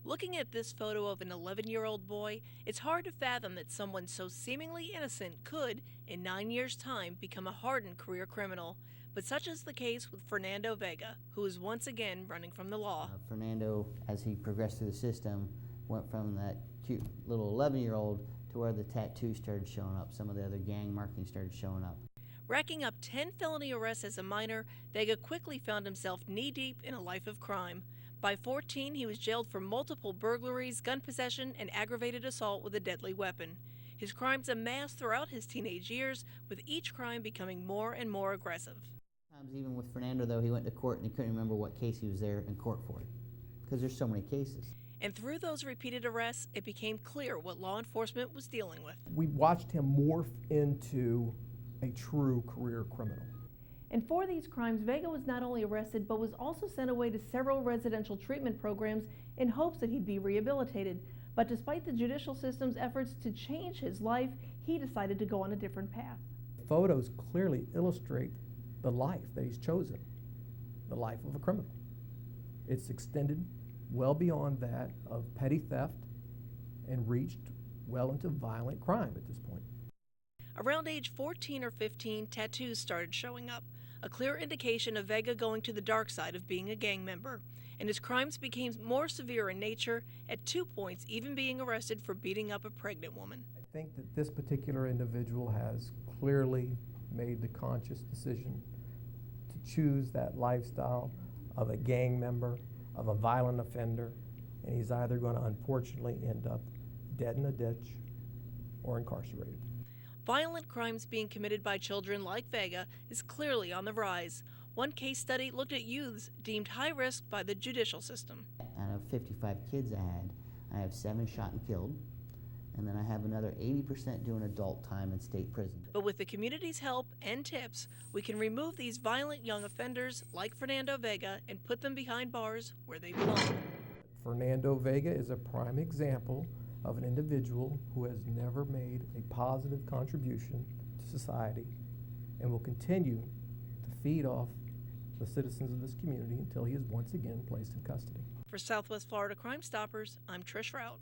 Looking at this photo of an 11-year-old boy, it's hard to fathom that someone so seemingly innocent could, in 9 years' time, become a hardened career criminal. But such is the case with Fernando Vega, who is once again running from the law. Fernando, as he progressed through the system, went from that cute little 11-year-old to where the tattoos started showing up. Some of the other gang markings started showing up. Racking up 10 felony arrests as a minor, Vega quickly found himself knee-deep in a life of crime. By 14, he was jailed for multiple burglaries, gun possession, and aggravated assault with a deadly weapon. His crimes amassed throughout his teenage years, with each crime becoming more and more aggressive. Sometimes even with Fernando, though, he went to court and he couldn't remember what case he was there in court for, because there's so many cases. And through those repeated arrests, it became clear what law enforcement was dealing with. We watched him morph into a true career criminal. And for these crimes, Vega was not only arrested, but was also sent away to several residential treatment programs in hopes that he'd be rehabilitated. But despite the judicial system's efforts to change his life, he decided to go on a different path. Photos clearly illustrate the life that he's chosen, the life of a criminal. It's extended well beyond that of petty theft and reached well into violent crime at this point. Around age 14 or 15, tattoos started showing up, a clear indication of Vega going to the dark side of being a gang member. And his crimes became more severe in nature, at 2 points even being arrested for beating up a pregnant woman. I think that this particular individual has clearly made the conscious decision to choose that lifestyle of a gang member, of a violent offender, and he's either going to unfortunately end up dead in a ditch or incarcerated. Violent crimes being committed by children like Vega is clearly on the rise. One case study looked at youths deemed high risk by the judicial system. Out of 55 kids I have 7 shot and killed, and then I have another 80% doing adult time in state prison. But with the community's help and tips, we can remove these violent young offenders like Fernando Vega and put them behind bars where they belong. Fernando Vega is a prime example of an individual who has never made a positive contribution to society and will continue to feed off the citizens of this community until he is once again placed in custody. For Southwest Florida Crime Stoppers, I'm Trish Routte.